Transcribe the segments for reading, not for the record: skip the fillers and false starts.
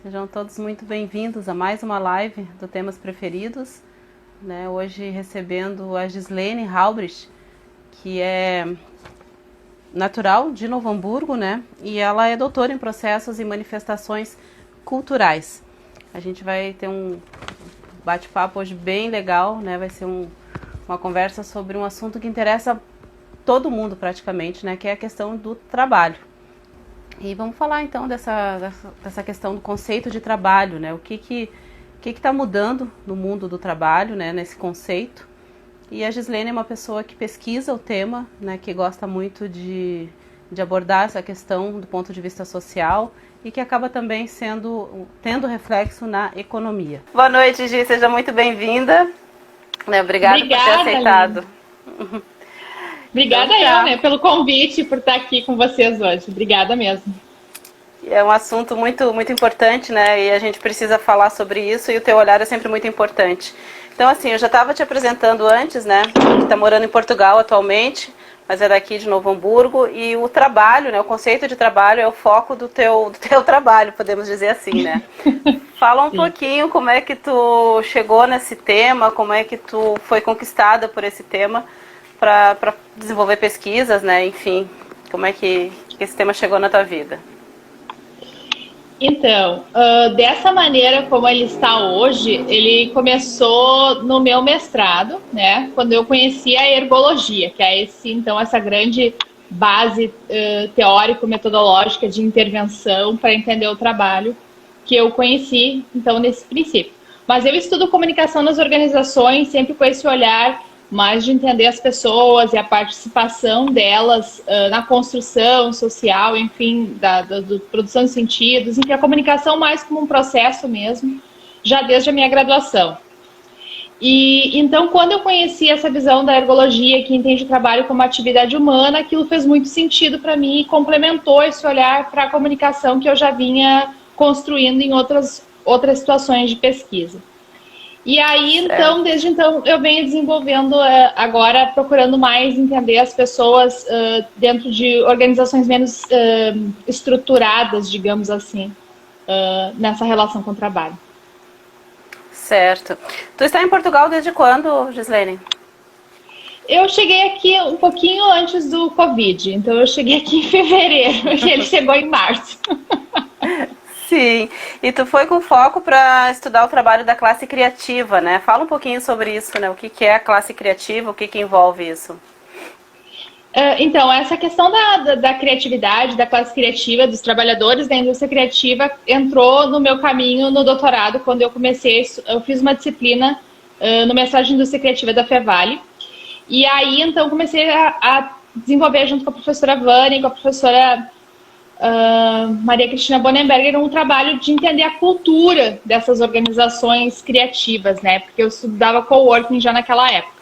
Sejam todos muito bem-vindos a mais uma live do Temas Preferidos, né? Hoje recebendo a Gislene Halbrich, que é natural de Novo Hamburgo, né? E ela é doutora em processos e manifestações culturais. A gente vai ter um bate-papo hoje bem legal, né? Vai ser uma conversa sobre um assunto que interessa todo mundo praticamente, né? Que é a questão do trabalho. E vamos falar então dessa questão do conceito de trabalho, né? O que está mudando no mundo do trabalho, né? Nesse conceito. E a Gislene é uma pessoa que pesquisa o tema, né? Que gosta muito de abordar essa questão do ponto de vista social e que acaba também tendo reflexo na economia. Boa noite, Gi, seja muito bem-vinda. Obrigada por ter aceitado. Obrigada eu, né, pelo convite, por estar aqui com vocês hoje. Obrigada mesmo. É um assunto muito, muito importante, né? E a gente precisa falar sobre isso e o teu olhar é sempre muito importante. Então, assim, eu já estava te apresentando antes, né? Que está morando em Portugal atualmente, mas é daqui de Novo Hamburgo. E o trabalho, né? O conceito de trabalho é o foco do teu trabalho, podemos dizer assim, né? Fala um pouquinho como é que tu chegou nesse tema, como é que tu foi conquistada por esse tema para desenvolver pesquisas, né? Enfim, como é que esse tema chegou na tua vida? Então, dessa maneira como ele está hoje, ele começou no meu mestrado, né? Quando eu conheci a ergologia, que é essa grande base teórico-metodológica de intervenção para entender o trabalho que eu conheci, então, nesse princípio. Mas eu estudo comunicação nas organizações, sempre com esse olhar mais de entender as pessoas e a participação delas na construção social, enfim, da produção de sentidos, enfim, a comunicação mais como um processo mesmo, já desde a minha graduação. E então, quando eu conheci essa visão da ergologia, que entende o trabalho como atividade humana, aquilo fez muito sentido para mim e complementou esse olhar para a comunicação que eu já vinha construindo em outras situações de pesquisa. E aí, então, desde então, eu venho desenvolvendo agora, procurando mais entender as pessoas dentro de organizações menos estruturadas, digamos assim, nessa relação com o trabalho. Certo. Tu está em Portugal desde quando, Gislene? Eu cheguei aqui um pouquinho antes do Covid, então eu cheguei aqui em fevereiro e ele chegou em março. Sim, e tu foi com foco para estudar o trabalho da classe criativa, né? Fala um pouquinho sobre isso, né? O que é a classe criativa, o que envolve isso? Então, essa questão da criatividade, da classe criativa, dos trabalhadores da indústria criativa, entrou no meu caminho no doutorado, quando eu fiz uma disciplina no mestrado de indústria criativa da Fevale. E aí, então, comecei a desenvolver junto com a professora Vânia, com a professora Maria Cristina Bonenberger, um trabalho de entender a cultura dessas organizações criativas, né? Porque eu estudava coworking já naquela época.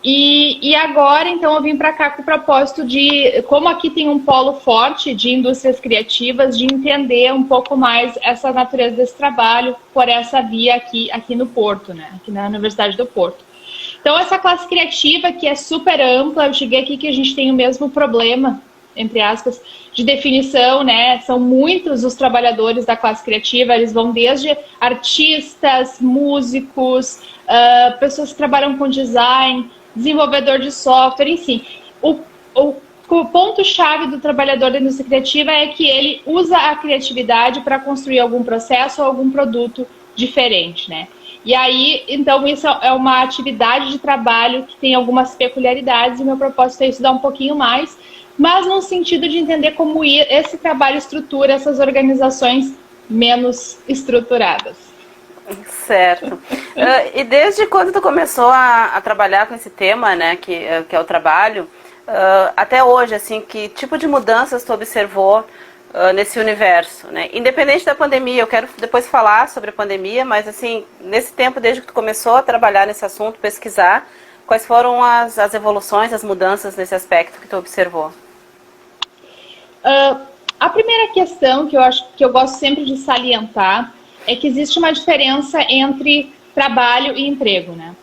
E agora, então, eu vim para cá com o propósito de, como aqui tem um polo forte de indústrias criativas, de entender um pouco mais essa natureza desse trabalho por essa via aqui no Porto, né? Aqui na Universidade do Porto. Então, essa classe criativa, que é super ampla, eu cheguei aqui que a gente tem o mesmo problema, entre aspas, de definição, né? São muitos os trabalhadores da classe criativa, eles vão desde artistas, músicos, pessoas que trabalham com design, desenvolvedor de software, enfim. O ponto-chave do trabalhador da indústria criativa é que ele usa a criatividade para construir algum processo ou algum produto diferente, né? E aí, então, isso é uma atividade de trabalho que tem algumas peculiaridades e meu propósito é estudar um pouquinho mais, mas no sentido de entender como esse trabalho estrutura essas organizações menos estruturadas. Certo. E desde quando tu começou a trabalhar com esse tema, né, que é o trabalho, até hoje, assim, que tipo de mudanças tu observou nesse universo, né? Independente da pandemia, eu quero depois falar sobre a pandemia, mas assim, nesse tempo, desde que tu começou a trabalhar nesse assunto, pesquisar, quais foram as evoluções, as mudanças nesse aspecto que tu observou? A primeira questão que eu acho que eu gosto sempre de salientar é que existe uma diferença entre trabalho e emprego, né?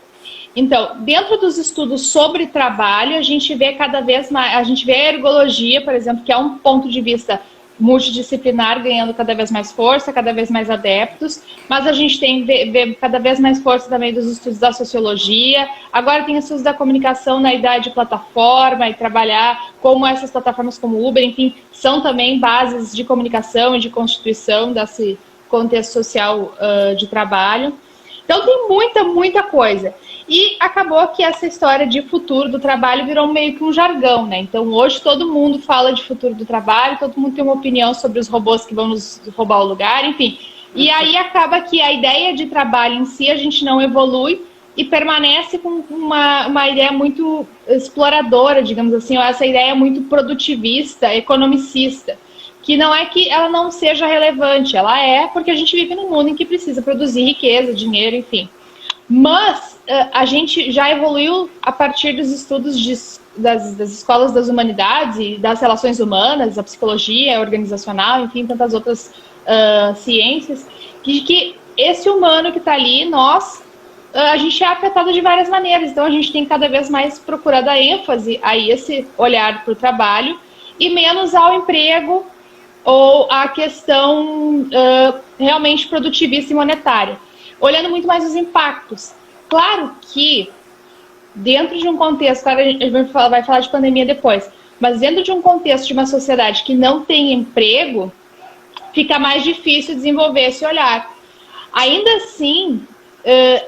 Então, dentro dos estudos sobre trabalho, a gente vê cada vez mais, a gente vê a ergologia, por exemplo, que é um ponto de vista multidisciplinar ganhando cada vez mais força, cada vez mais adeptos, mas a gente tem vê cada vez mais força também dos estudos da sociologia, agora tem estudos da comunicação na idade de plataforma e trabalhar como essas plataformas como o Uber, enfim, são também bases de comunicação e de constituição desse contexto social de trabalho. Então tem muita coisa. E acabou que essa história de futuro do trabalho virou meio que um jargão, né? Então hoje todo mundo fala de futuro do trabalho, todo mundo tem uma opinião sobre os robôs que vão nos roubar o lugar, enfim. E aí acaba que a ideia de trabalho em si a gente não evolui e permanece com uma ideia muito exploradora, digamos assim, ou essa ideia muito produtivista, economicista, que não é que ela não seja relevante, ela é porque a gente vive num mundo em que precisa produzir riqueza, dinheiro, enfim. Mas a gente já evoluiu a partir dos estudos das escolas das humanidades e das relações humanas, a psicologia organizacional, enfim, tantas outras ciências, que esse humano que está ali, a gente é afetado de várias maneiras. Então a gente tem cada vez mais procurado a ênfase a esse olhar para o trabalho e menos ao emprego ou a questão realmente produtivista e monetária, olhando muito mais os impactos. Claro que dentro de um contexto, claro, a gente vai falar de pandemia depois, mas dentro de um contexto de uma sociedade que não tem emprego, fica mais difícil desenvolver esse olhar. Ainda assim,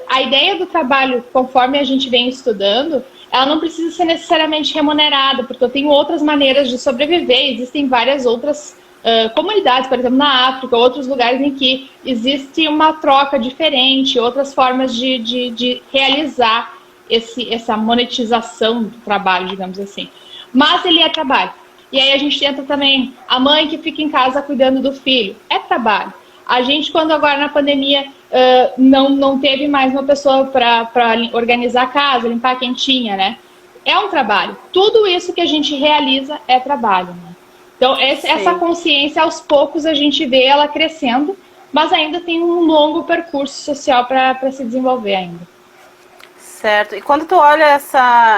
a ideia do trabalho, conforme a gente vem estudando, ela não precisa ser necessariamente remunerada, porque eu tenho outras maneiras de sobreviver, existem várias outras comunidades, por exemplo, na África, outros lugares em que existe uma troca diferente, outras formas de realizar essa monetização do trabalho, digamos assim. Mas ele é trabalho. E aí a gente entra também a mãe que fica em casa cuidando do filho. É trabalho. A gente, quando agora na pandemia não teve mais uma pessoa para organizar a casa, limpar a quentinha, né? É um trabalho. Tudo isso que a gente realiza é trabalho, né? Então, essa consciência, aos poucos, a gente vê ela crescendo, mas ainda tem um longo percurso social para se desenvolver ainda. Certo. E quando tu olha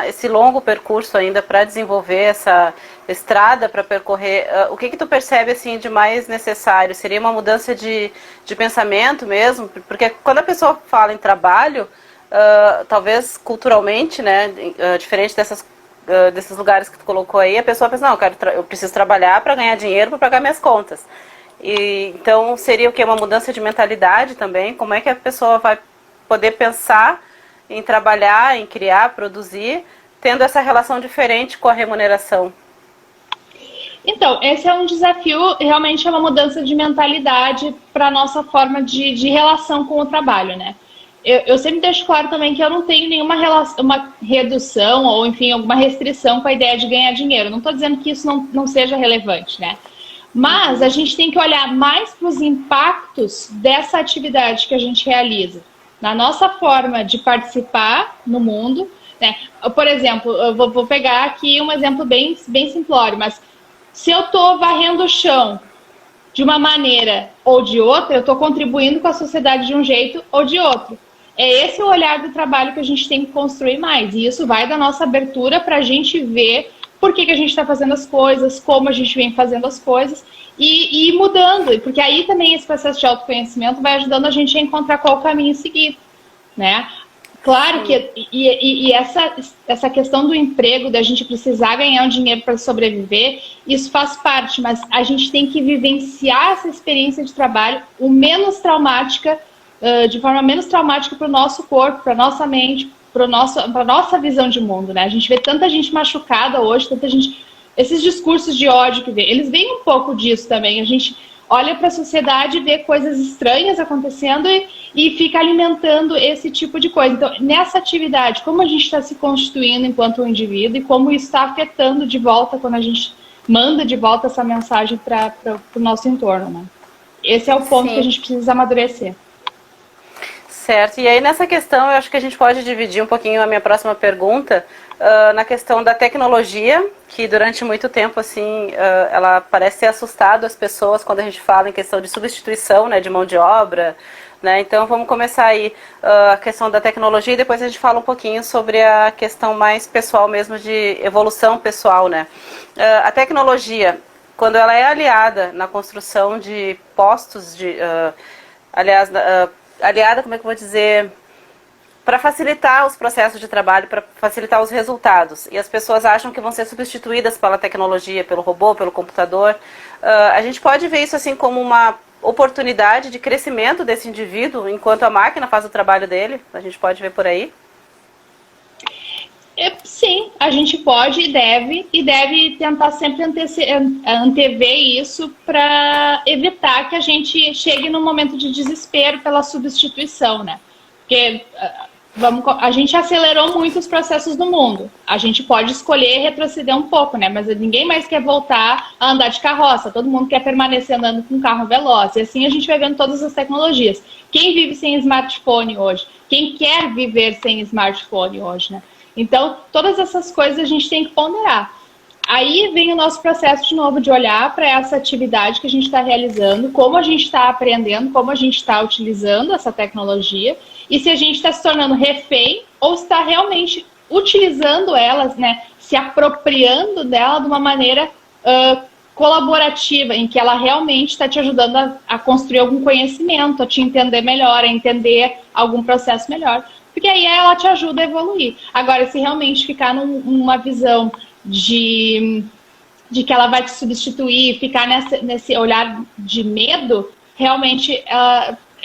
esse longo percurso ainda para desenvolver essa estrada para percorrer, o que tu percebe assim de mais necessário? Seria uma mudança de pensamento mesmo? Porque quando a pessoa fala em trabalho, talvez culturalmente, né, diferente desses lugares que tu colocou aí, a pessoa pensa, não, eu preciso trabalhar para ganhar dinheiro para pagar minhas contas. E, então seria o que? Uma mudança de mentalidade também? Como é que a pessoa vai poder pensar em trabalhar, em criar, produzir, tendo essa relação diferente com a remuneração? Então, esse é um desafio, realmente é uma mudança de mentalidade para a nossa forma de relação com o trabalho, né? Eu sempre deixo claro também que eu não tenho nenhuma uma redução ou, enfim, alguma restrição com a ideia de ganhar dinheiro. Não estou dizendo que isso não seja relevante, né? Mas a gente tem que olhar mais para os impactos dessa atividade que a gente realiza na nossa forma de participar no mundo, né? Por exemplo, eu vou pegar aqui um exemplo bem simplório, mas se eu estou varrendo o chão de uma maneira ou de outra, eu estou contribuindo com a sociedade de um jeito ou de outro. É esse o olhar do trabalho que a gente tem que construir mais. E isso vai da nossa abertura para a gente ver por que a gente está fazendo as coisas, como a gente vem fazendo as coisas e ir mudando. Porque aí também esse processo de autoconhecimento vai ajudando a gente a encontrar qual caminho seguir, né? Claro que essa questão do emprego, da gente precisar ganhar um dinheiro para sobreviver, isso faz parte, mas a gente tem que vivenciar essa experiência de trabalho o menos traumática, de forma menos traumática para o nosso corpo, para a nossa mente, para a nossa visão de mundo, né? A gente vê tanta gente machucada hoje, tanta gente... Esses discursos de ódio que vem, eles vêm um pouco disso também. A gente olha para a sociedade e vê coisas estranhas acontecendo e fica alimentando esse tipo de coisa. Então, nessa atividade, como a gente está se constituindo enquanto um indivíduo e como isso está afetando de volta quando a gente manda de volta essa mensagem para o nosso entorno, né? Esse é o ponto que a gente precisa amadurecer. Certo, e aí nessa questão eu acho que a gente pode dividir um pouquinho a minha próxima pergunta na questão da tecnologia, que durante muito tempo assim, ela parece ter assustado as pessoas quando a gente fala em questão de substituição, né, de mão de obra, né? Então vamos começar aí a questão da tecnologia e depois a gente fala um pouquinho sobre a questão mais pessoal mesmo, de evolução pessoal, né? A tecnologia, quando ela é aliada na construção de postos, aliada, como é que eu vou dizer, para facilitar os processos de trabalho, para facilitar os resultados. E as pessoas acham que vão ser substituídas pela tecnologia, pelo robô, pelo computador. A gente pode ver isso assim como uma oportunidade de crescimento desse indivíduo, enquanto a máquina faz o trabalho dele. A gente pode ver por aí. Sim, a gente pode e deve tentar sempre antever isso para evitar que a gente chegue num momento de desespero pela substituição, né? Porque a gente acelerou muito os processos do mundo. A gente pode escolher retroceder um pouco, né? Mas ninguém mais quer voltar a andar de carroça. Todo mundo quer permanecer andando com um carro veloz. E assim a gente vai vendo todas as tecnologias. Quem vive sem smartphone hoje? Quem quer viver sem smartphone hoje, né? Então, todas essas coisas a gente tem que ponderar. Aí vem o nosso processo de novo de olhar para essa atividade que a gente está realizando, como a gente está aprendendo, como a gente está utilizando essa tecnologia e se a gente está se tornando refém ou está realmente utilizando elas, né, se apropriando dela de uma maneira colaborativa, em que ela realmente está te ajudando a construir algum conhecimento, a te entender melhor, a entender algum processo melhor. Porque aí ela te ajuda a evoluir. Agora, se realmente ficar numa visão de que ela vai te substituir, ficar nesse olhar de medo, realmente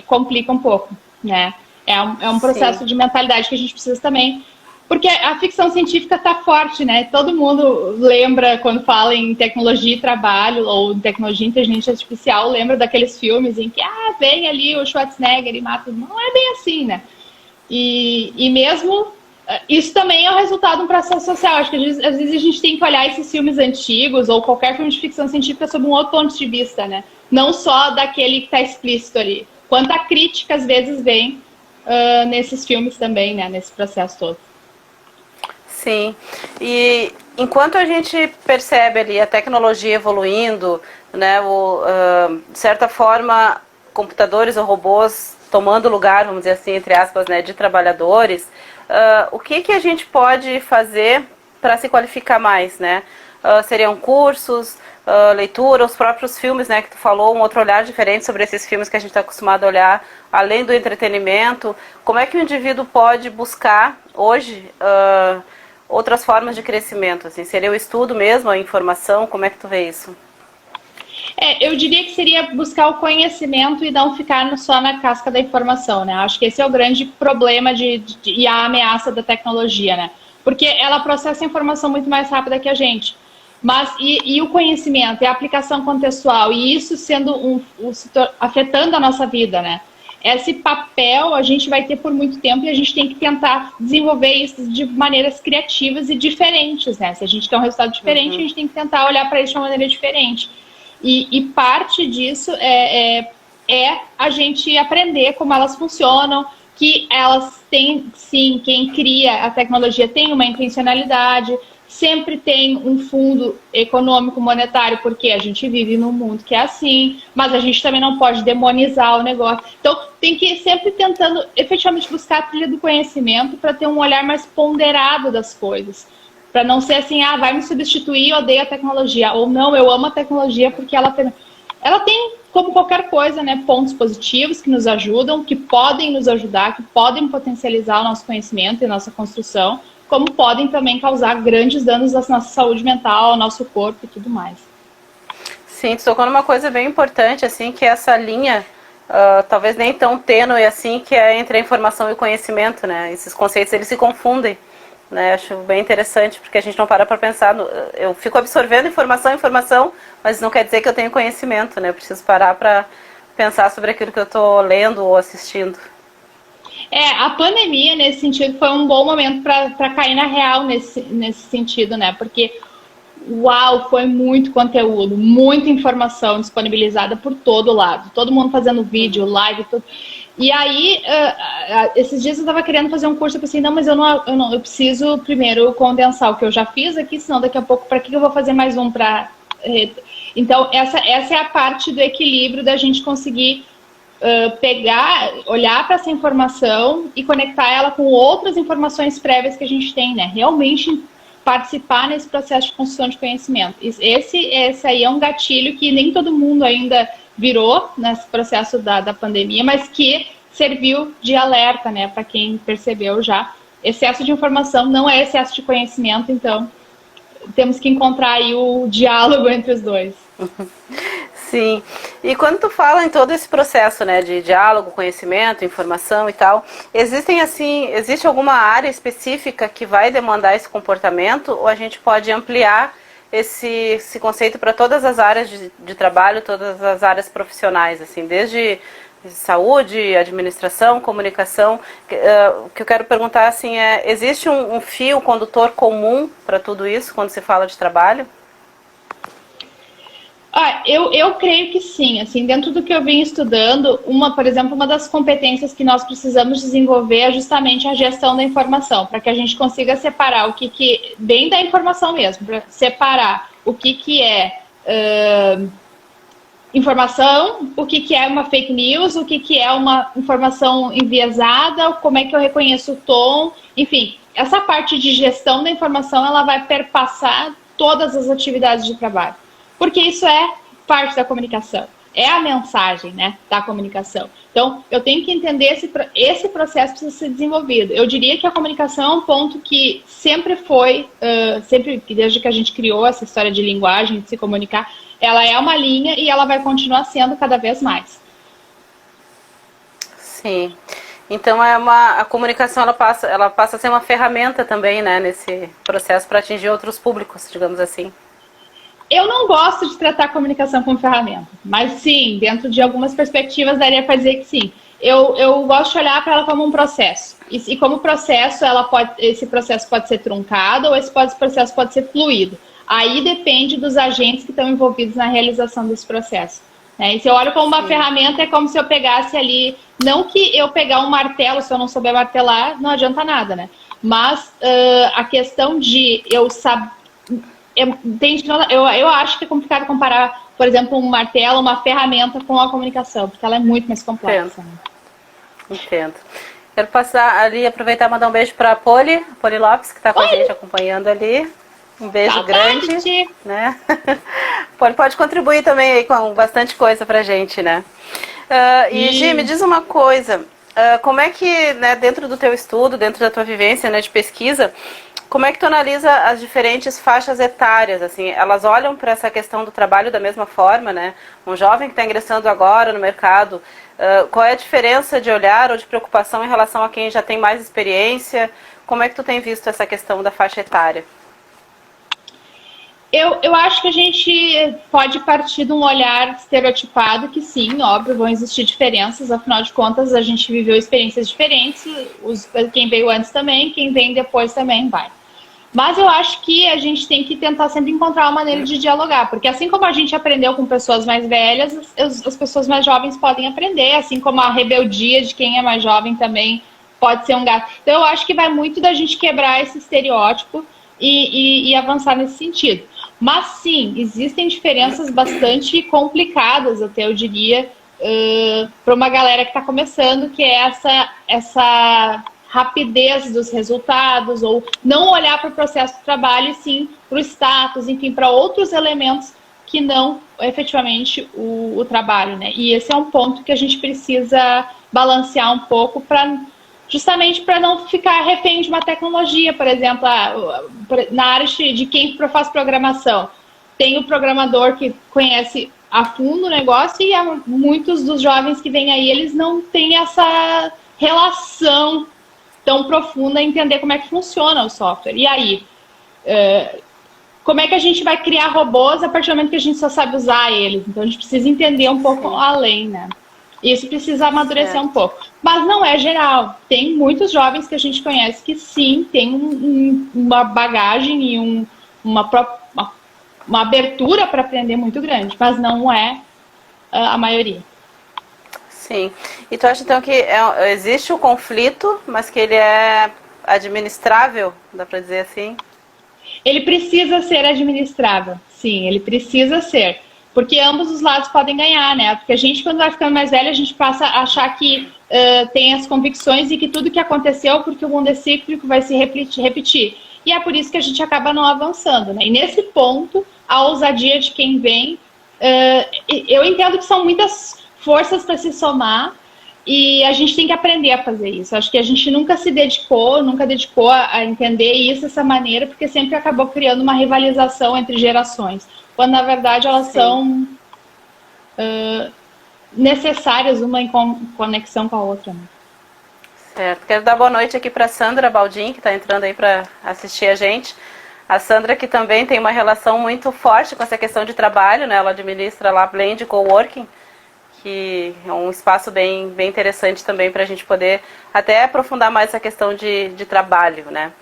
complica um pouco, né? É um processo Sim. de mentalidade que a gente precisa também. Porque a ficção científica está forte, né? Todo mundo lembra, quando fala em tecnologia e trabalho, ou em tecnologia e inteligência artificial, lembra daqueles filmes em que, vem ali o Schwarzenegger e mata. Não é bem assim, né? E mesmo isso também é o resultado de um processo social. Acho que às vezes a gente tem que olhar esses filmes antigos ou qualquer filme de ficção científica sob um outro ponto de vista, né? Não só daquele que está explícito ali. Quanta crítica às vezes vem nesses filmes também, né? Nesse processo todo. Sim. E enquanto a gente percebe ali a tecnologia evoluindo, né? De certa forma, computadores ou robôs tomando lugar, vamos dizer assim, entre aspas, né, de trabalhadores, o que a gente pode fazer para se qualificar mais, né? Seriam cursos, leitura, os próprios filmes, né, que tu falou, um outro olhar diferente sobre esses filmes que a gente está acostumado a olhar, além do entretenimento. Como é que o indivíduo pode buscar hoje outras formas de crescimento? Assim, seria o estudo mesmo, a informação? Como é que tu vê isso? Eu diria que seria buscar o conhecimento e não ficar só na casca da informação, né? Acho que esse é o grande problema e a ameaça da tecnologia, né? Porque ela processa a informação muito mais rápida que a gente. Mas, e o conhecimento, e a aplicação contextual, e isso sendo afetando a nossa vida, né? Esse papel a gente vai ter por muito tempo e a gente tem que tentar desenvolver isso de maneiras criativas e diferentes, né? Se a gente quer um resultado diferente, a gente tem que tentar olhar para isso de uma maneira diferente. E parte disso é a gente aprender como elas funcionam, que elas têm, sim, quem cria a tecnologia tem uma intencionalidade, sempre tem um fundo econômico, monetário, porque a gente vive num mundo que é assim, mas a gente também não pode demonizar o negócio. Então, tem que ir sempre tentando efetivamente buscar a trilha do conhecimento para ter um olhar mais ponderado das coisas. Para não ser assim, vai me substituir, eu odeio a tecnologia. Ou não, eu amo a tecnologia porque ela tem, como qualquer coisa, né, pontos positivos que nos ajudam, que podem nos ajudar, que podem potencializar o nosso conhecimento e a nossa construção, como podem também causar grandes danos à nossa saúde mental, ao nosso corpo e tudo mais. Sim, tu tocou numa coisa bem importante, assim, que é essa linha, talvez nem tão tênue assim, que é entre a informação e o conhecimento, né? Esses conceitos, eles se confundem. Né, acho bem interessante, porque a gente não para pensar. Eu fico absorvendo informação, mas não quer dizer que eu tenho conhecimento, né? Eu preciso parar para pensar sobre aquilo que eu estou lendo ou assistindo. A pandemia, nesse sentido, foi um bom momento para cair na real nesse sentido, né? Porque, foi muito conteúdo, muita informação disponibilizada por todo lado. Todo mundo fazendo vídeo, live, tudo. E aí, esses dias eu estava querendo fazer um curso, eu pensei, não, mas eu preciso primeiro condensar o que eu já fiz aqui, senão daqui a pouco, para que eu vou fazer mais um para... Então, essa é a parte do equilíbrio da gente conseguir olhar para essa informação e conectar ela com outras informações prévias que a gente tem, né? Realmente participar nesse processo de construção de conhecimento. Esse aí é um gatilho que nem todo mundo ainda virou nesse processo da pandemia, mas que serviu de alerta, né, para quem percebeu já. Excesso de informação não é excesso de conhecimento, então temos que encontrar aí o diálogo entre os dois. Sim, e quando tu fala em todo esse processo, né, de diálogo, conhecimento, informação e tal, existe alguma área específica que vai demandar esse comportamento, ou a gente pode ampliar esse conceito para todas as áreas de trabalho, todas as áreas profissionais, assim, desde saúde, administração, comunicação? O que eu quero perguntar, assim, existe um fio condutor comum para tudo isso quando se fala de trabalho? Eu creio que sim, assim, dentro do que eu venho estudando, por exemplo, uma das competências que nós precisamos desenvolver é justamente a gestão da informação, para que a gente consiga separar o que bem da informação mesmo, para separar o que é informação, o que é uma fake news, o que é uma informação enviesada, como é que eu reconheço o tom, enfim, essa parte de gestão da informação, ela vai perpassar todas as atividades de trabalho. Porque isso é parte da comunicação, é a mensagem, né, da comunicação. Então, eu tenho que entender esse processo precisa ser desenvolvido. Eu diria que a comunicação é um ponto que sempre foi, desde que a gente criou essa história de linguagem, de se comunicar, ela é uma linha e ela vai continuar sendo cada vez mais. Sim. Então a comunicação ela passa a ser uma ferramenta também, né, nesse processo para atingir outros públicos, digamos assim. Eu não gosto de tratar a comunicação como ferramenta, mas sim, dentro de algumas perspectivas daria para dizer que sim. Eu gosto de olhar para ela como um processo. E como processo, esse processo pode ser truncado ou esse processo pode ser fluido. Aí depende dos agentes que estão envolvidos na realização desse processo. E se eu olho como uma ferramenta, é como se eu pegasse ali... Não que eu pegar um martelo, se eu não souber martelar, não adianta nada, né? Mas a questão de eu saber... Eu acho que é complicado comparar, por exemplo, um martelo, uma ferramenta com a comunicação, porque ela é muito mais complexa. Entendo. Quero passar ali, aproveitar e mandar um beijo para a Poli Lopes, que está com a gente acompanhando ali. Um beijo grande. Né? Pode contribuir também aí com bastante coisa pra gente, né? Gi, me diz uma coisa. Como é que, né, dentro do teu estudo, dentro da tua vivência, né, de pesquisa, como é que tu analisa as diferentes faixas etárias? Assim, elas olham para essa questão do trabalho da mesma forma, né? Um jovem que está ingressando agora no mercado, qual é a diferença de olhar ou de preocupação em relação a quem já tem mais experiência? Como é que tu tem visto essa questão da faixa etária? Eu acho que a gente pode partir de um olhar estereotipado, que sim, óbvio, vão existir diferenças, afinal de contas a gente viveu experiências diferentes, quem veio antes também, quem vem depois também vai. Mas eu acho que a gente tem que tentar sempre encontrar uma maneira de dialogar, porque assim como a gente aprendeu com pessoas mais velhas, as pessoas mais jovens podem aprender, assim como a rebeldia de quem é mais jovem também pode ser um gato. Então eu acho que vai muito da gente quebrar esse estereótipo e avançar nesse sentido. Mas sim, existem diferenças bastante complicadas, até eu diria, para uma galera que está começando, que é essa rapidez dos resultados, ou não olhar para o processo de trabalho, e sim para o status, enfim, para outros elementos que não efetivamente o trabalho, né? E esse é um ponto que a gente precisa balancear um pouco justamente para não ficar refém de uma tecnologia, por exemplo, na área de quem faz programação. Tem o programador que conhece a fundo o negócio e muitos dos jovens que vêm aí, eles não têm essa relação tão profunda em entender como é que funciona o software. E aí, como é que a gente vai criar robôs a partir do momento que a gente só sabe usar eles? Então a gente precisa entender um pouco além, né? Isso precisa amadurecer um pouco. Mas não é geral. Tem muitos jovens que a gente conhece que sim, tem uma bagagem e uma abertura para aprender muito grande, mas não é a maioria. Sim. E tu acha então que existe o conflito, mas que ele é administrável, dá para dizer assim? Ele precisa ser administrável, sim, ele precisa ser. Porque ambos os lados podem ganhar, né? Porque a gente, quando vai ficando mais velho, a gente passa a achar que tem as convicções e que tudo que aconteceu, porque o mundo é cíclico, vai se repetir. e é por isso que a gente acaba não avançando, né? E nesse ponto, a ousadia de quem vem, eu entendo que são muitas forças para se somar, e a gente tem que aprender a fazer isso. Acho que a gente nunca dedicou a entender isso dessa maneira, porque sempre acabou criando uma rivalização entre gerações, quando na verdade elas são necessárias uma em conexão com a outra, né? Certo. Quero dar boa noite aqui para Sandra Baldin, que está entrando aí para assistir a gente. A Sandra, que também tem uma relação muito forte com essa questão de trabalho, né? Ela administra lá Blend Coworking, que é um espaço bem interessante também para a gente poder até aprofundar mais essa questão de trabalho, né?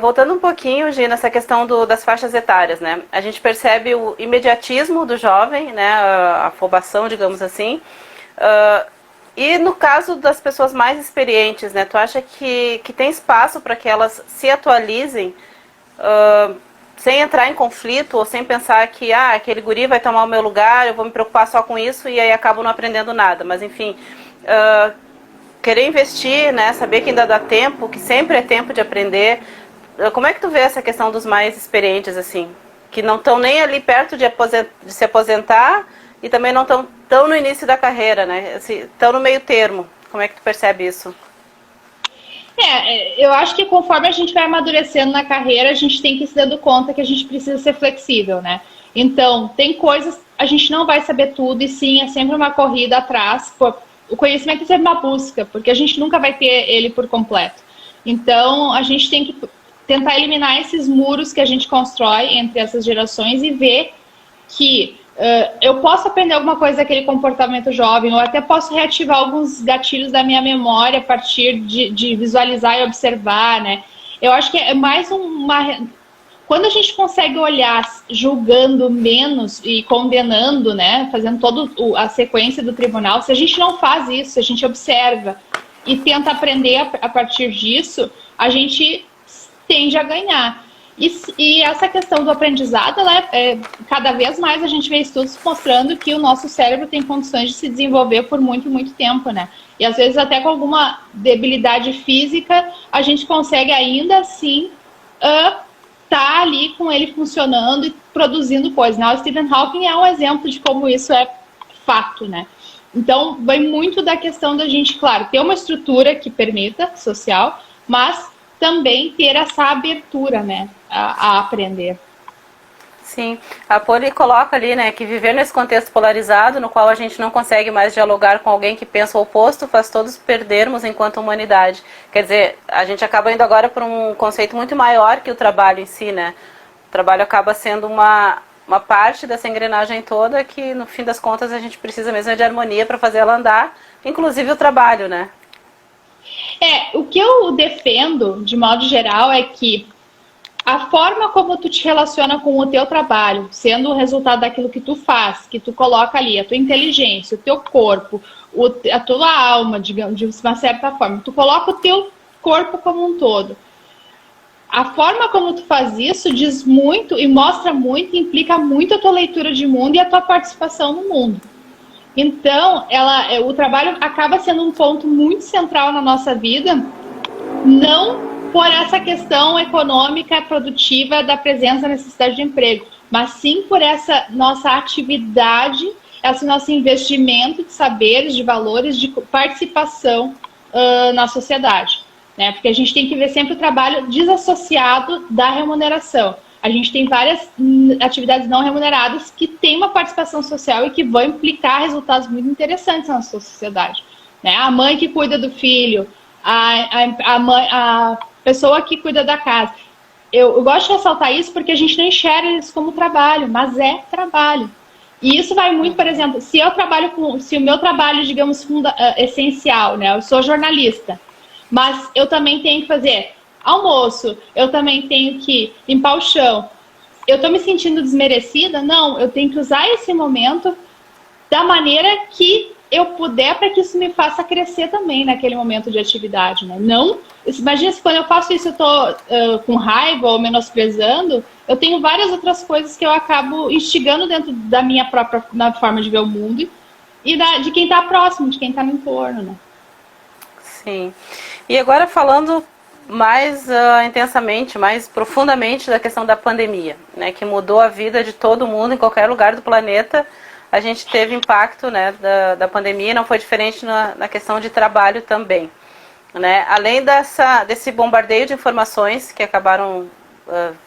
Voltando um pouquinho, Gi, nessa questão das faixas etárias, né? A gente percebe o imediatismo do jovem, né? A afobação, digamos assim. E no caso das pessoas mais experientes, né? Tu acha que tem espaço para que elas se atualizem sem entrar em conflito ou sem pensar que aquele guri vai tomar o meu lugar, eu vou me preocupar só com isso e aí acabo não aprendendo nada. Mas enfim, querer investir, né? Saber que ainda dá tempo, que sempre é tempo de aprender. Como é que tu vê essa questão dos mais experientes, assim? Que não estão nem ali perto de se aposentar e também não estão tão no início da carreira, né? Estão no meio termo. Como é que tu percebe isso? Eu acho que conforme a gente vai amadurecendo na carreira, a gente tem que ir se dando conta que a gente precisa ser flexível, né? Então, tem coisas, a gente não vai saber tudo, e sim, é sempre uma corrida atrás. O conhecimento é sempre uma busca, porque a gente nunca vai ter ele por completo. Então, a gente tem que tentar eliminar esses muros que a gente constrói entre essas gerações e ver que eu posso aprender alguma coisa daquele comportamento jovem, ou até posso reativar alguns gatilhos da minha memória a partir de visualizar e observar, né? Eu acho que é mais quando a gente consegue olhar julgando menos e condenando, né? Fazendo toda a sequência do tribunal, se a gente não faz isso, se a gente observa e tenta aprender a partir disso, a gente tende a ganhar. E essa questão do aprendizado, cada vez mais a gente vê estudos mostrando que o nosso cérebro tem condições de se desenvolver por muito, muito tempo, né? E às vezes até com alguma debilidade física, a gente consegue ainda assim tá ali com ele funcionando e produzindo coisas, né? O Stephen Hawking é um exemplo de como isso é fato, né? Então, vai muito da questão da gente, claro, ter uma estrutura que permita, social, mas também ter essa abertura, né, a aprender. Sim, a Poli coloca ali, né, que viver nesse contexto polarizado, no qual a gente não consegue mais dialogar com alguém que pensa o oposto, faz todos perdermos enquanto humanidade. Quer dizer, a gente acaba indo agora para um conceito muito maior que o trabalho em si, né? O trabalho acaba sendo uma parte dessa engrenagem toda que, no fim das contas, a gente precisa mesmo de harmonia para fazer ela andar, inclusive o trabalho, né? O que eu defendo, de modo geral, é que a forma como tu te relaciona com o teu trabalho, sendo o resultado daquilo que tu faz, que tu coloca ali, a tua inteligência, o teu corpo, a tua alma, digamos, de uma certa forma, tu coloca o teu corpo como um todo. A forma como tu faz isso diz muito e mostra muito, implica muito a tua leitura de mundo e a tua participação no mundo. Então, o trabalho acaba sendo um ponto muito central na nossa vida, não por essa questão econômica, produtiva, da presença e necessidade de emprego, mas sim por essa nossa atividade, esse nosso investimento de saberes, de valores, de participação na sociedade, né? Porque a gente tem que ver sempre o trabalho desassociado da remuneração. A gente tem várias atividades não remuneradas que têm uma participação social e que vão implicar resultados muito interessantes na nossa sociedade, né? A mãe que cuida do filho, a pessoa que cuida da casa. Eu gosto de ressaltar isso porque a gente não enxerga isso como trabalho, mas é trabalho. E isso vai muito, por exemplo, se o meu trabalho, digamos, essencial, né? Eu sou jornalista, mas eu também tenho que fazer almoço, eu também tenho que limpar o chão. Eu estou me sentindo desmerecida? Não, eu tenho que usar esse momento da maneira que eu puder para que isso me faça crescer também naquele momento de atividade, né? Não, imagina se quando eu faço isso eu estou com raiva ou menosprezando, eu tenho várias outras coisas que eu acabo instigando dentro da minha própria forma de ver o mundo e de quem está próximo, de quem está no entorno, né? Sim. E agora falando mais intensamente, mais profundamente da questão da pandemia, né, que mudou a vida de todo mundo em qualquer lugar do planeta. A gente teve impacto, né, da pandemia, não foi diferente na questão de trabalho também, né? Além desse bombardeio de informações que acabaram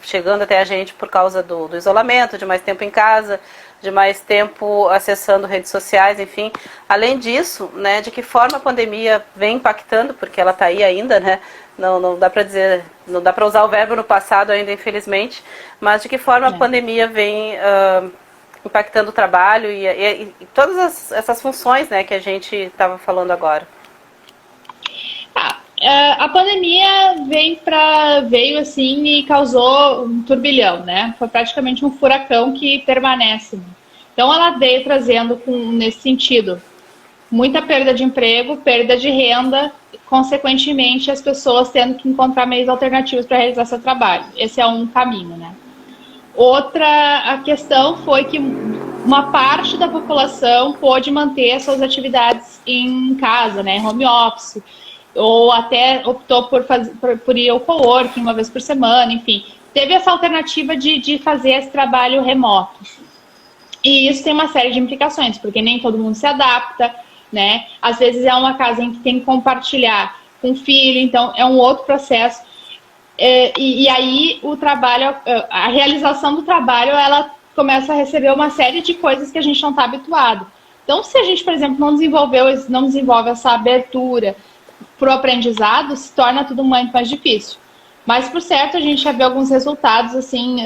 chegando até a gente por causa do isolamento, de mais tempo em casa, de mais tempo acessando redes sociais, enfim. Além disso, né, de que forma a pandemia vem impactando, porque ela está aí ainda, né? Não dá para dizer, não dá para usar o verbo no passado ainda, infelizmente, mas de que forma a pandemia vem impactando o trabalho e todas essas funções, né, que a gente estava falando agora. A pandemia veio assim e causou um turbilhão, né? Foi praticamente um furacão que permanece. Então ela veio trazendo nesse sentido muita perda de emprego, perda de renda, consequentemente as pessoas tendo que encontrar meios alternativos para realizar seu trabalho. Esse é um caminho, né? A questão foi que uma parte da população pôde manter suas atividades em casa, né, home office, ou até optou por ir ao coworking uma vez por semana, enfim. Teve essa alternativa de fazer esse trabalho remoto. E isso tem uma série de implicações, porque nem todo mundo se adapta, né? Às vezes é uma casa em que tem que compartilhar com o filho, então é um outro processo. E aí o trabalho, a realização do trabalho, ela começa a receber uma série de coisas que a gente não está habituado. Então, se a gente, por exemplo, não desenvolve essa abertura para o aprendizado, se torna tudo muito mais difícil. Mas, por certo, a gente já vê alguns resultados, assim,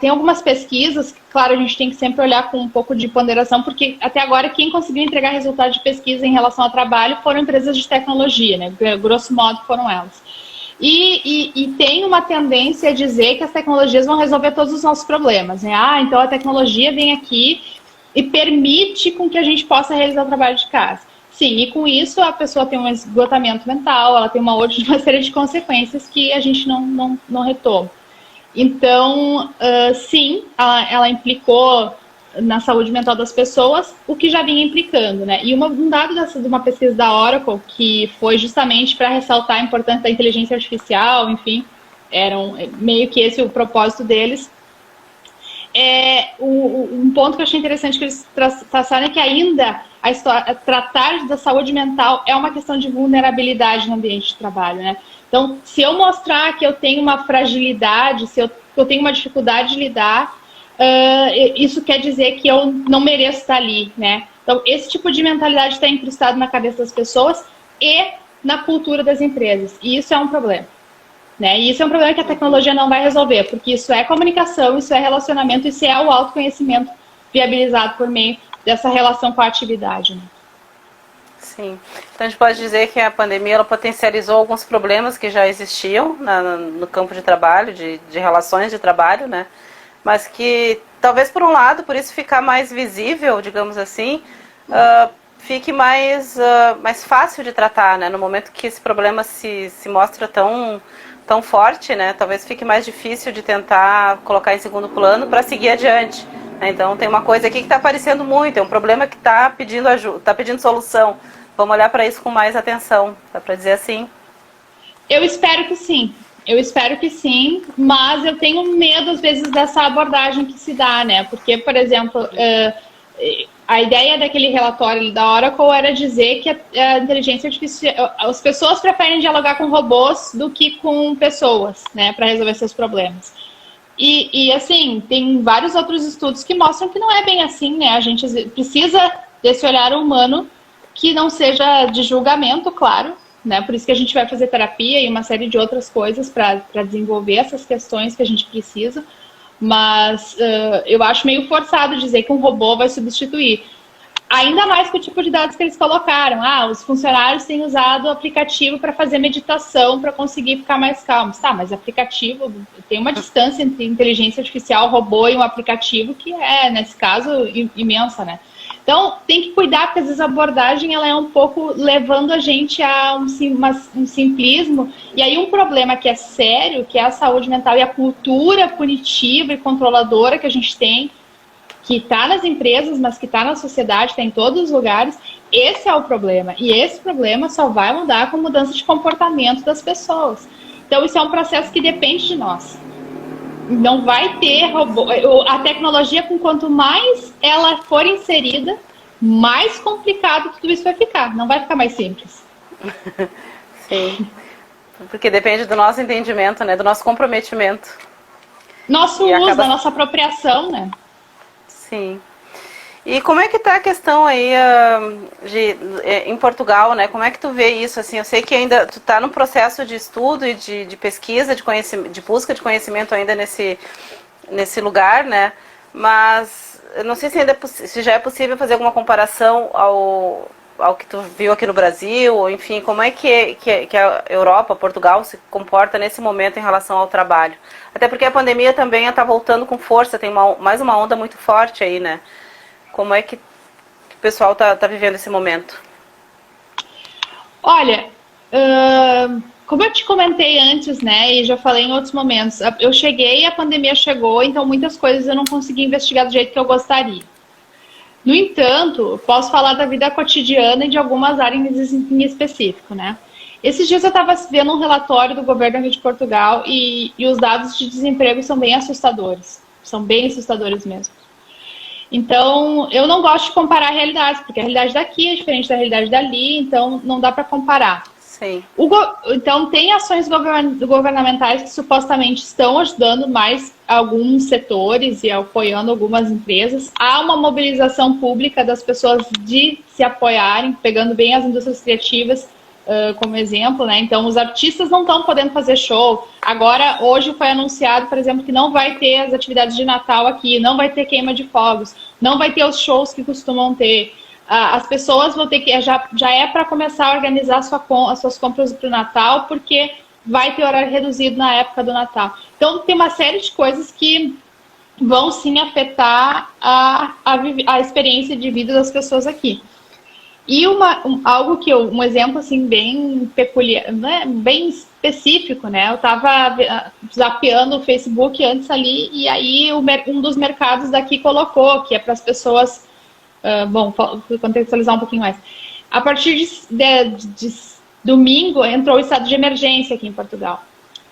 tem algumas pesquisas, que, claro, a gente tem que sempre olhar com um pouco de ponderação, porque até agora quem conseguiu entregar resultado de pesquisa em relação ao trabalho foram empresas de tecnologia, né? Grosso modo foram elas. E tem uma tendência a dizer que as tecnologias vão resolver todos os nossos problemas, né? Então a tecnologia vem aqui e permite com que a gente possa realizar o trabalho de casa. Sim, e com isso a pessoa tem um esgotamento mental, ela tem uma série de consequências que a gente não retoma. Então, sim, ela implicou na saúde mental das pessoas, o que já vinha implicando, né? E um dado de uma pesquisa da Oracle, que foi justamente para ressaltar a importância da inteligência artificial, enfim, meio que esse o propósito deles. Um ponto que eu achei interessante que eles traçaram é que ainda tratar da saúde mental é uma questão de vulnerabilidade no ambiente de trabalho, né? Então, se eu mostrar que eu tenho uma fragilidade, se eu tenho uma dificuldade de lidar, isso quer dizer que eu não mereço estar ali, né? Então, esse tipo de mentalidade está incrustado na cabeça das pessoas e na cultura das empresas. E isso é um problema, né? E isso é um problema que a tecnologia não vai resolver, porque isso é comunicação, isso é relacionamento, isso é o autoconhecimento viabilizado por meio dessa relação com a atividade, né? Sim. Então a gente pode dizer que a pandemia ela potencializou alguns problemas que já existiam no campo de trabalho, de relações de trabalho, né? Mas que talvez por um lado, por isso ficar mais visível, digamos assim, fique mais fácil de tratar, né? No momento que esse problema se mostra tão forte, né? Talvez fique mais difícil de tentar colocar em segundo plano para seguir adiante. Né? Então tem uma coisa aqui que está aparecendo muito, é um problema que está pedindo ajuda, está pedindo solução. Vamos olhar para isso com mais atenção, dá para dizer assim? Eu espero que sim. Eu espero que sim, mas eu tenho medo, às vezes, dessa abordagem que se dá, né? Porque, por exemplo, a ideia daquele relatório da Oracle era dizer que a inteligência artificial... As pessoas preferem dialogar com robôs do que com pessoas, né? Para resolver seus problemas. E, assim, tem vários outros estudos que mostram que não é bem assim, né? A gente precisa desse olhar humano que não seja de julgamento, claro, né? Por isso que a gente vai fazer terapia e uma série de outras coisas para desenvolver essas questões que a gente precisa. Mas eu acho meio forçado dizer que um robô vai substituir. Ainda mais com o tipo de dados que eles colocaram. Os funcionários têm usado o aplicativo para fazer meditação para conseguir ficar mais calmos. Tá, mas aplicativo tem uma distância entre inteligência artificial, robô e um aplicativo que é, nesse caso, imensa, né? Então, tem que cuidar, porque às vezes a abordagem ela é um pouco levando a gente a um simplismo. E aí um problema que é sério, que é a saúde mental e a cultura punitiva e controladora que a gente tem, que está nas empresas, mas que está na sociedade, está em todos os lugares, Esse é o problema. E esse problema só vai mudar com mudança de comportamento das pessoas. Então, isso é um processo que depende de nós. Não vai ter robô. A tecnologia, com quanto mais ela for inserida, mais complicado tudo isso vai ficar. Não vai ficar mais simples. Sim. Porque depende do nosso entendimento, né? Do nosso comprometimento. Nosso uso, da nossa apropriação, né? Sim. E como é que está a questão aí em Portugal, né? Como é que tu vê isso? Assim, eu sei que ainda tu está no processo de estudo e de pesquisa, de busca de conhecimento ainda nesse lugar, né? Mas eu não sei se ainda se já é possível fazer alguma comparação ao que tu viu aqui no Brasil, ou enfim, como é que a Europa, Portugal se comporta nesse momento em relação ao trabalho? Até porque a pandemia também está voltando com força, tem mais uma onda muito forte aí, né? Como é que o pessoal tá vivendo esse momento? Olha, como eu te comentei antes, né, e já falei em outros momentos, eu cheguei, a pandemia chegou, então muitas coisas eu não consegui investigar do jeito que eu gostaria. No entanto, posso falar da vida cotidiana e de algumas áreas em específico, né? Esses dias eu estava vendo um relatório do governo aqui de Portugal e os dados de desemprego são bem assustadores. São bem assustadores mesmo. Então, eu não gosto de comparar realidades, porque a realidade daqui é diferente da realidade dali, então não dá para comparar. Sim. Então, tem ações governamentais que supostamente estão ajudando mais alguns setores e apoiando algumas empresas. Há uma mobilização pública das pessoas de se apoiarem, pegando bem as indústrias criativas como exemplo, né? Então, os artistas não estão podendo fazer show. Agora, hoje foi anunciado, por exemplo, que não vai ter as atividades de Natal aqui, não vai ter queima de fogos, não vai ter os shows que costumam ter. As pessoas vão ter que... Já é para começar a organizar as suas compras para o Natal, porque vai ter horário reduzido na época do Natal. Então, tem uma série de coisas que vão, sim, afetar a experiência de vida das pessoas aqui. E um exemplo assim bem peculiar, né, bem específico, né? Eu estava zapeando o Facebook antes ali e aí um dos mercados daqui colocou que é para as pessoas, vou contextualizar um pouquinho mais. A partir de domingo entrou o estado de emergência aqui em Portugal.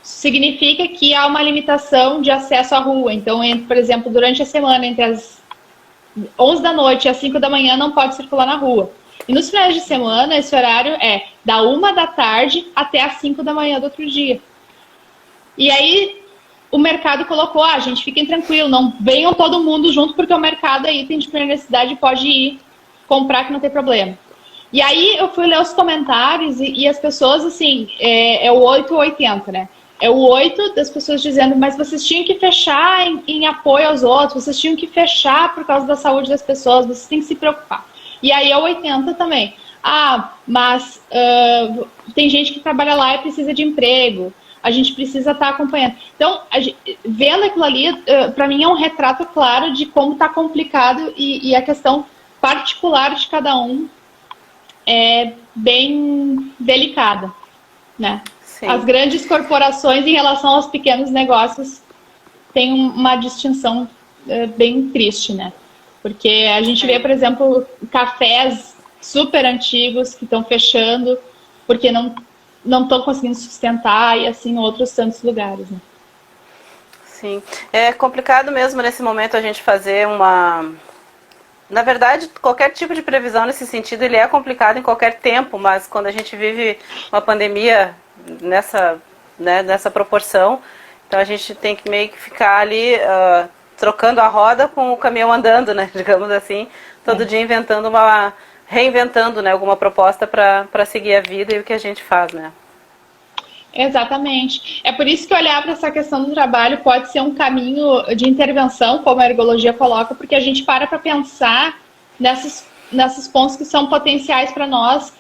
Isso significa que há uma limitação de acesso à rua. Então, por exemplo, durante a semana entre as 11 da noite e as 5 da manhã não pode circular na rua. E nos finais de semana, esse horário é da 1 da tarde até as 5 da manhã do outro dia. E aí, o mercado colocou, gente, fiquem tranquilos, não venham todo mundo junto, porque o mercado aí tem de primeira necessidade e pode ir comprar que não tem problema. E aí, eu fui ler os comentários e as pessoas, assim, é o 8 ou 80, né? É o 8 das pessoas dizendo, mas vocês tinham que fechar em apoio aos outros, vocês tinham que fechar por causa da saúde das pessoas, vocês têm que se preocupar. E aí é o 80 também. Mas tem gente que trabalha lá e precisa de emprego. A gente precisa estar acompanhando. Então, vendo aquilo ali, para mim é um retrato claro de como está complicado e a questão particular de cada um é bem delicada, né? Sim. As grandes corporações em relação aos pequenos negócios têm uma distinção bem triste, né? Porque a gente vê, por exemplo, cafés super antigos que estão fechando porque não estão conseguindo sustentar e assim outros tantos lugares, né? Sim. É complicado mesmo nesse momento a gente fazer uma... Na verdade, qualquer tipo de previsão nesse sentido, ele é complicado em qualquer tempo, mas quando a gente vive uma pandemia nessa proporção, então a gente tem que meio que ficar ali... trocando a roda com o caminhão andando, né? Digamos assim, todo dia reinventando, né? Alguma proposta para seguir a vida e o que a gente faz, né? Exatamente. É por isso que olhar para essa questão do trabalho pode ser um caminho de intervenção, como a ergologia coloca, porque a gente para pensar nesses pontos que são potenciais para nós.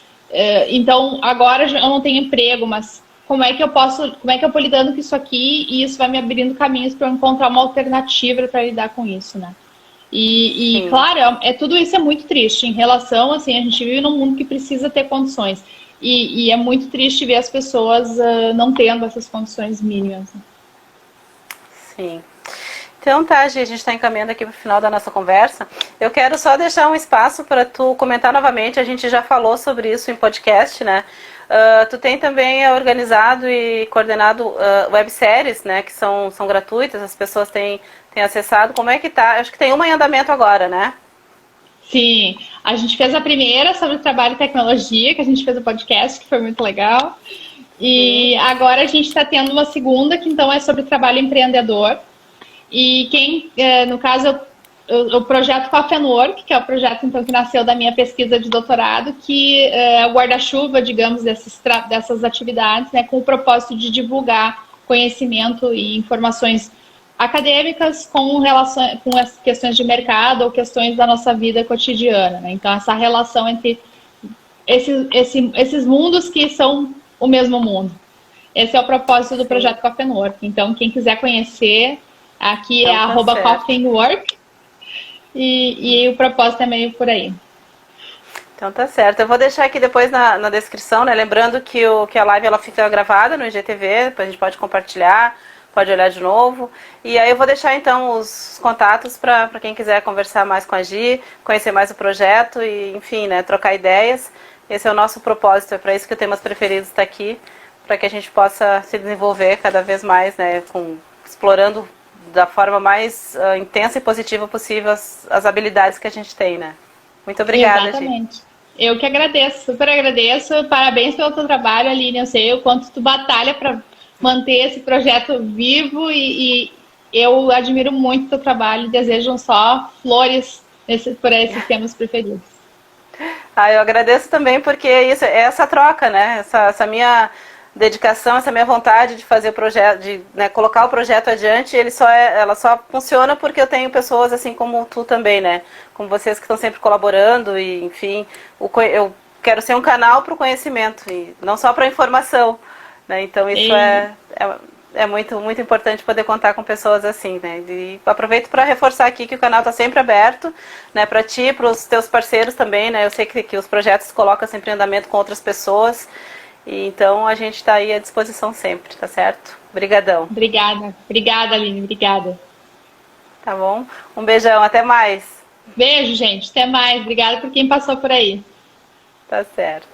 Então, agora eu não tenho emprego, mas como é que eu vou lidando com isso aqui e isso vai me abrindo caminhos para eu encontrar uma alternativa para lidar com isso, né? E claro, tudo isso é muito triste em relação, assim, a gente vive num mundo que precisa ter condições e é muito triste ver as pessoas não tendo essas condições mínimas, né? Sim. Então tá, Gi, a gente está encaminhando aqui para o final da nossa conversa. Eu quero só deixar um espaço para tu comentar novamente, a gente já falou sobre isso em podcast, né? Tu tem também organizado e coordenado webséries, né, que são gratuitas, as pessoas têm acessado. Como é que tá? Acho que tem uma em andamento agora, né? Sim, a gente fez a primeira sobre trabalho e tecnologia, que a gente fez o podcast, que foi muito legal. E agora a gente está tendo uma segunda, que então é sobre trabalho empreendedor. E quem, no caso, o projeto Coffee and Work, que é o projeto então que nasceu da minha pesquisa de doutorado, que é o guarda-chuva, digamos, dessas atividades, né, com o propósito de divulgar conhecimento e informações acadêmicas com relação com as questões de mercado ou questões da nossa vida cotidiana, né? Então essa relação entre esses mundos que são o mesmo mundo. Esse é o propósito do projeto Coffee and Work. Então quem quiser conhecer, aqui é @Coffee and Work e o propósito é meio por aí. Então tá certo. Eu vou deixar aqui depois na descrição, né? Lembrando que a live ela fica gravada no IGTV, depois a gente pode compartilhar, pode olhar de novo. E aí eu vou deixar então os contatos para quem quiser conversar mais com a Gi, conhecer mais o projeto e, enfim, né, trocar ideias. Esse é o nosso propósito, é para isso que o Temas Preferidos está aqui, para que a gente possa se desenvolver cada vez mais, né, explorando da forma mais intensa e positiva possível as habilidades que a gente tem, né? Muito obrigada, Exatamente. Gi. Eu que agradeço, super agradeço. Parabéns pelo teu trabalho, Aline. Eu sei o quanto tu batalha para manter esse projeto vivo e eu admiro muito o teu trabalho e desejo só flores por esses temas preferidos. Eu agradeço também porque isso é essa troca, né? Essa minha dedicação, essa minha vontade de fazer o projeto, de, né, colocar o projeto adiante, ela só funciona porque eu tenho pessoas assim como tu também, né? Como vocês que estão sempre colaborando e, enfim, eu quero ser um canal para o conhecimento e não só para a informação, né? Então isso é muito, muito importante poder contar com pessoas assim, né? E aproveito para reforçar aqui que o canal está sempre aberto, né? Para ti, para os teus parceiros também, né? Eu sei que os projetos colocam sempre em andamento com outras pessoas. E então a gente está aí à disposição sempre, tá certo? Obrigadão. Obrigada, Aline, obrigada. Tá bom? Um beijão, até mais. Beijo, gente, até mais. Obrigada por quem passou por aí. Tá certo.